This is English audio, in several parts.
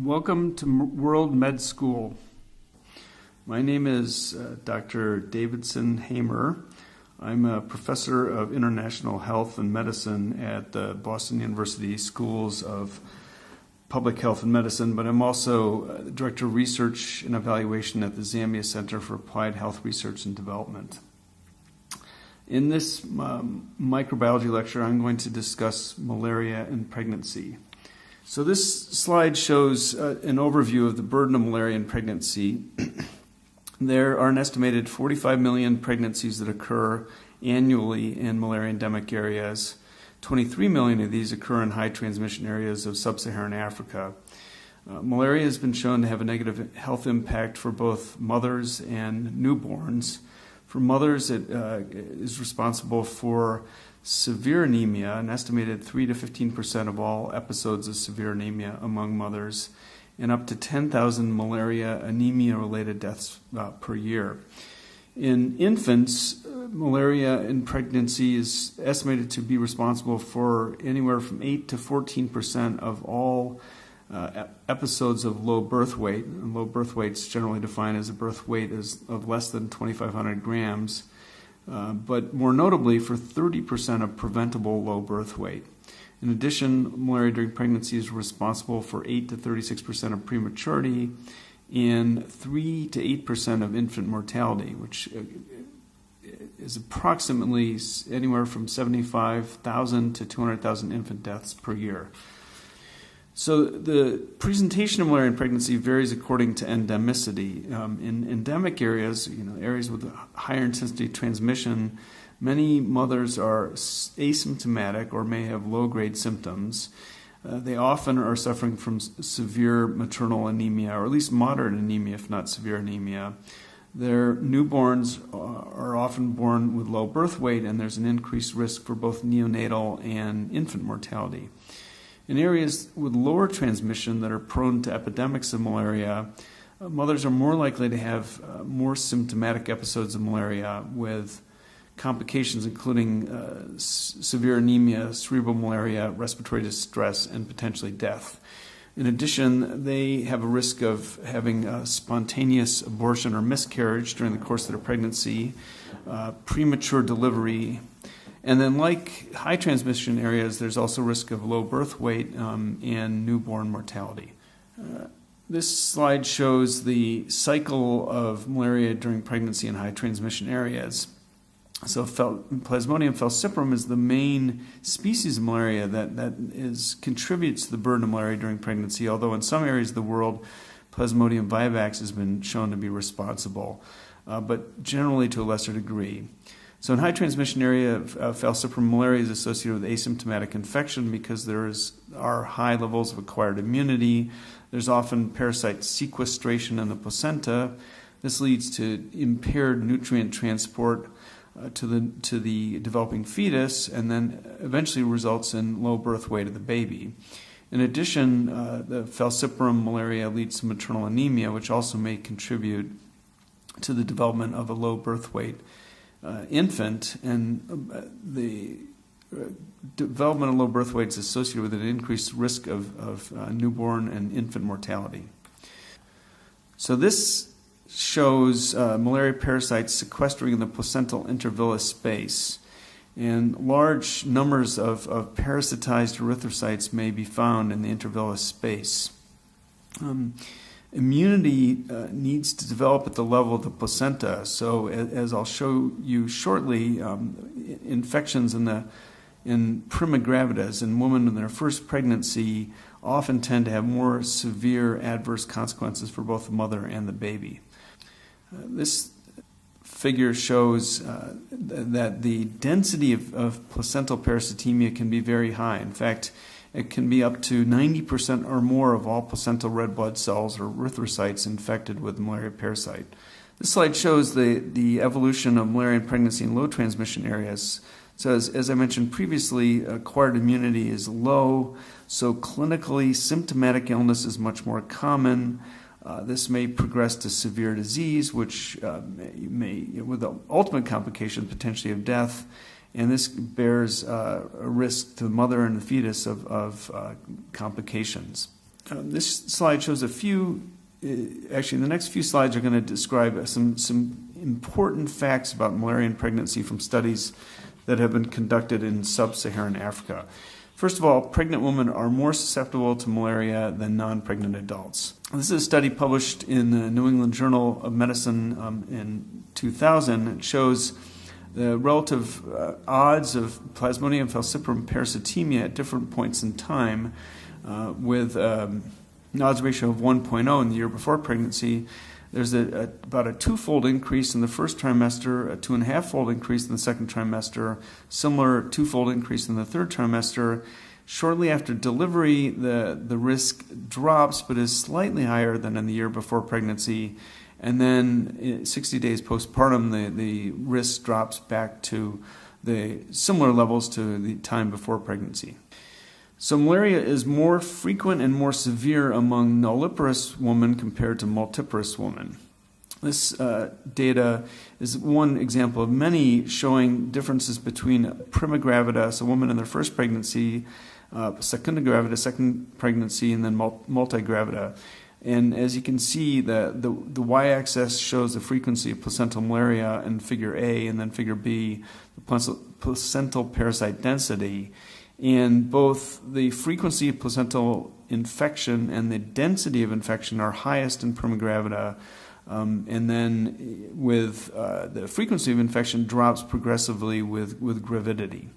Welcome to World Med School. My name is Dr. Davidson Hamer. I'm a professor of international health and medicine at the Boston University Schools of Public Health and Medicine, but I'm also Director of Research and Evaluation at the Zambia Center for Applied Health Research and Development. In this microbiology lecture, I'm going to discuss malaria and pregnancy. So this slide shows an overview of the burden of malaria in pregnancy. There are an estimated 45 million pregnancies that occur annually in malaria endemic areas. 23 million of these occur in high transmission areas of sub-Saharan Africa. Malaria has been shown to have a negative health impact for both mothers and newborns. For mothers, it is responsible for severe anemia, an estimated 3 to 15% of all episodes of severe anemia among mothers, and up to 10,000 malaria anemia-related deaths per year. In infants, malaria in pregnancy is estimated to be responsible for anywhere from 8 to 14% of all episodes of low birth weight. And low birth weight is generally defined as a birth weight of less than 2,500 grams. But more notably for 30% of preventable low birth weight. In addition, malaria during pregnancy is responsible for 8 to 36% of prematurity and 3 to 8% of infant mortality, which is approximately anywhere from 75,000 to 200,000 infant deaths per year. So the presentation of malaria in pregnancy varies according to endemicity. In endemic areas, areas with higher intensity transmission, many mothers are asymptomatic or may have low-grade symptoms. They often are suffering from severe maternal anemia, or at least moderate anemia, if not severe anemia. Their newborns are often born with low birth weight, and there's an increased risk for both neonatal and infant mortality. In areas with lower transmission that are prone to epidemics of malaria, mothers are more likely to have more symptomatic episodes of malaria with complications including severe anemia, cerebral malaria, respiratory distress, and potentially death. In addition, they have a risk of having a spontaneous abortion or miscarriage during the course of their pregnancy, premature delivery, and then like high transmission areas, there's also risk of low birth weight and newborn mortality. This slide shows the cycle of malaria during pregnancy in high transmission areas. So Plasmodium falciparum is the main species of malaria that contributes to the burden of malaria during pregnancy, although in some areas of the world, Plasmodium vivax has been shown to be responsible, but generally to a lesser degree. So in high transmission area, falciparum malaria is associated with asymptomatic infection because there are high levels of acquired immunity. There's often parasite sequestration in the placenta. This leads to impaired nutrient transport to the developing fetus, and then eventually results in low birth weight of the baby. In addition, the falciparum malaria leads to maternal anemia, which also may contribute to the development of a low birth weight infant, and the development of low birth weight is associated with an increased risk of newborn and infant mortality. So this shows malaria parasites sequestering in the placental intervillous space, and large numbers of parasitized erythrocytes may be found in the intervillous space. Immunity needs to develop at the level of the placenta. So as I'll show you shortly, infections in prima gravidas, in women in their first pregnancy, often tend to have more severe adverse consequences for both the mother and the baby. This figure shows that the density of placental parasitemia can be very high. In fact, it can be up to 90% or more of all placental red blood cells or erythrocytes infected with malaria parasite. This slide shows the evolution of malaria in pregnancy in low transmission areas. So as I mentioned previously, acquired immunity is low, so clinically symptomatic illness is much more common. This may progress to severe disease, which may, with the ultimate complication potentially of death, and this bears a risk to the mother and the fetus of complications. This slide shows a few, actually the next few slides are going to describe some important facts about malaria and pregnancy from studies that have been conducted in sub-Saharan Africa. First of all, pregnant women are more susceptible to malaria than non-pregnant adults. This is a study published in the New England Journal of Medicine in 2000. It shows the relative odds of Plasmodium falciparum parasitemia at different points in time with an odds ratio of 1.0 in the year before pregnancy. There's about a twofold increase in the first trimester, a 2.5-fold increase in the second trimester, similar twofold increase in the third trimester. Shortly after delivery, the risk drops, but is slightly higher than in the year before pregnancy. And then 60 days postpartum, the risk drops back to the similar levels to the time before pregnancy. So malaria is more frequent and more severe among nulliparous women compared to multiparous women. This data is one example of many showing differences between prima gravida, so a woman in their first pregnancy, secunda gravida, second pregnancy, and then multigravida. And as you can see, the y-axis shows the frequency of placental malaria in figure A, and then figure B, the placental parasite density. And both the frequency of placental infection and the density of infection are highest in prima gravida, and then with the frequency of infection drops progressively with gravidity.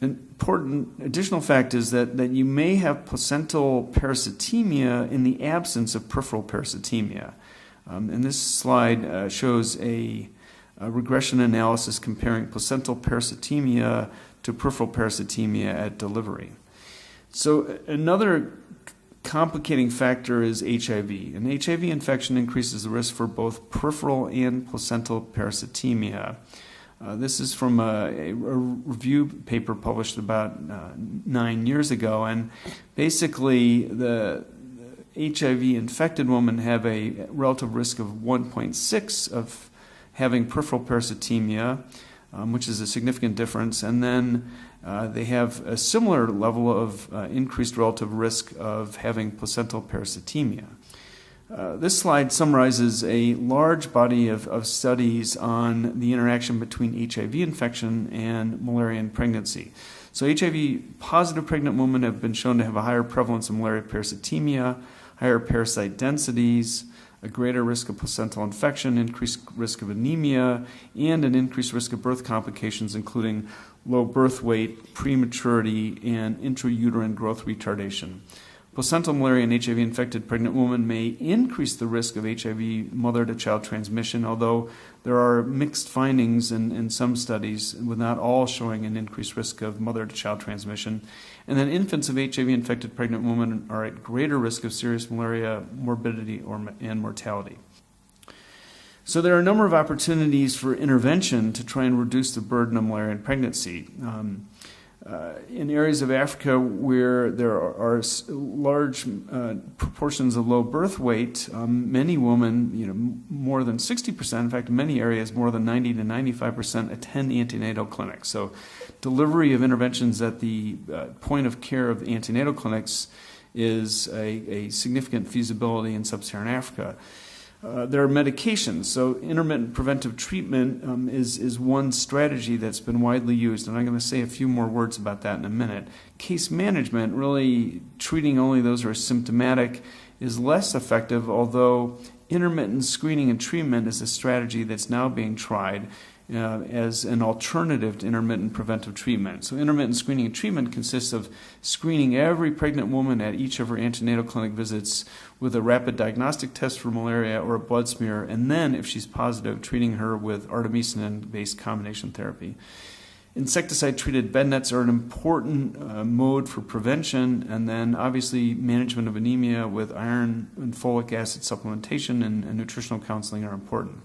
Important additional fact is that you may have placental parasitemia in the absence of peripheral parasitemia. And this slide shows a regression analysis comparing placental parasitemia to peripheral parasitemia at delivery. So another complicating factor is HIV. And HIV infection increases the risk for both peripheral and placental parasitemia. This is from a review paper published about 9 years ago, and basically the HIV-infected women have a relative risk of 1.6 of having peripheral parasitemia, which is a significant difference, and then they have a similar level of increased relative risk of having placental parasitemia. This slide summarizes a large body of studies on the interaction between HIV infection and malaria and pregnancy. So HIV-positive pregnant women have been shown to have a higher prevalence of malaria parasitemia, higher parasite densities, a greater risk of placental infection, increased risk of anemia, and an increased risk of birth complications, including low birth weight, prematurity, and intrauterine growth retardation. Placental malaria in HIV-infected pregnant women may increase the risk of HIV mother-to-child transmission, although there are mixed findings in some studies, with not all showing an increased risk of mother-to-child transmission. And then infants of HIV-infected pregnant women are at greater risk of serious malaria morbidity and mortality. So there are a number of opportunities for intervention to try and reduce the burden of malaria in pregnancy. In areas of Africa where there are large proportions of low birth weight, many women, more than 60%, in fact, in many areas, more than 90 to 95% attend antenatal clinics. So delivery of interventions at the point of care of antenatal clinics is a significant feasibility in sub-Saharan Africa. There are medications, so intermittent preventive treatment is one strategy that's been widely used, and I'm going to say a few more words about that in a minute. Case management, really treating only those who are symptomatic, is less effective, although intermittent screening and treatment is a strategy that's now being tried as an alternative to intermittent preventive treatment. So intermittent screening and treatment consists of screening every pregnant woman at each of her antenatal clinic visits with a rapid diagnostic test for malaria or a blood smear, and then, if she's positive, treating her with artemisinin-based combination therapy. Insecticide-treated bed nets are an important mode for prevention, and then obviously management of anemia with iron and folic acid supplementation and nutritional counseling are important.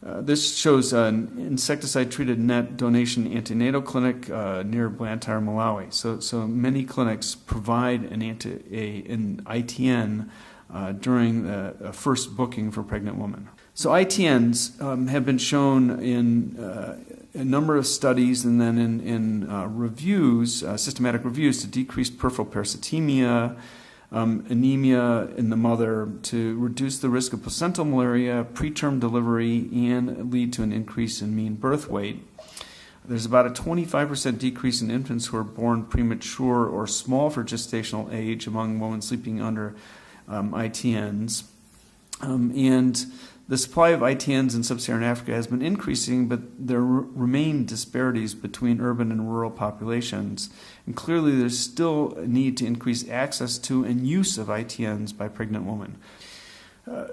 This shows an insecticide-treated net donation antenatal clinic near Blantyre, Malawi. So many clinics provide an ITN during the first booking for pregnant women. So ITNs have been shown in a number of studies and then in reviews, systematic reviews, to decrease peripheral parasitemia, anemia in the mother, to reduce the risk of placental malaria, preterm delivery, and lead to an increase in mean birth weight. There's about a 25% decrease in infants who are born premature or small for gestational age among women sleeping under ITNs. And the supply of ITNs in sub-Saharan Africa has been increasing, but there remain disparities between urban and rural populations. And clearly there's still a need to increase access to and use of ITNs by pregnant women.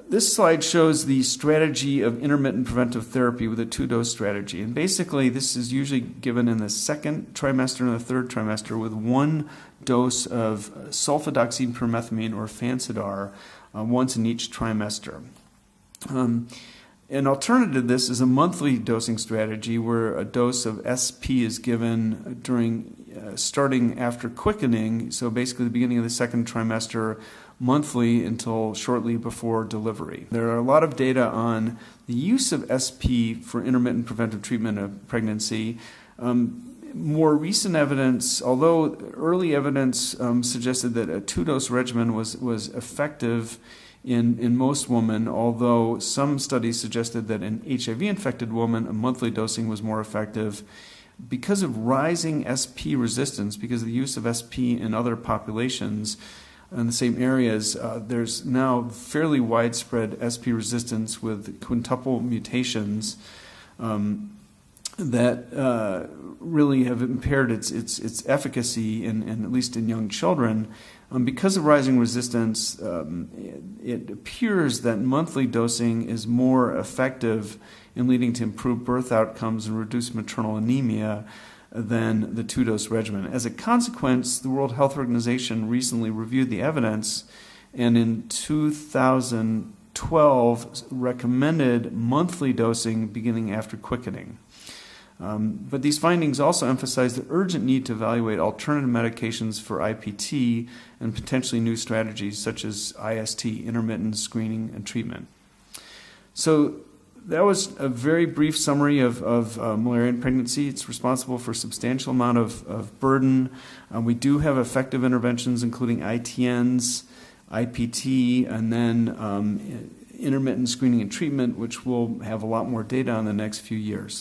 This slide shows the strategy of intermittent preventive therapy with a 2-dose strategy. And basically, this is usually given in the second trimester and the third trimester with 1 dose of sulfadoxine permethamine or Fansidar once in each trimester. An alternative to this is a monthly dosing strategy where a dose of SP is given starting after quickening, so basically the beginning of the second trimester, monthly until shortly before delivery. There are a lot of data on the use of SP for intermittent preventive treatment of pregnancy. More recent evidence, although early evidence suggested that a 2-dose regimen was effective in most women, although some studies suggested that in HIV-infected women, a monthly dosing was more effective. Because of rising SP resistance, because of the use of SP in other populations in the same areas, there's now fairly widespread SP resistance with quintuple mutations that really have impaired its efficacy, at least in young children. Because of rising resistance, it appears that monthly dosing is more effective in leading to improved birth outcomes and reduced maternal anemia than the 2-dose regimen. As a consequence, the World Health Organization recently reviewed the evidence and in 2012 recommended monthly dosing beginning after quickening. But these findings also emphasize the urgent need to evaluate alternative medications for IPT and potentially new strategies such as IST, intermittent screening and treatment. So that was a very brief summary of malaria in pregnancy. It's responsible for a substantial amount of burden. We do have effective interventions including ITNs, IPT, and then intermittent screening and treatment, which we'll have a lot more data on in the next few years.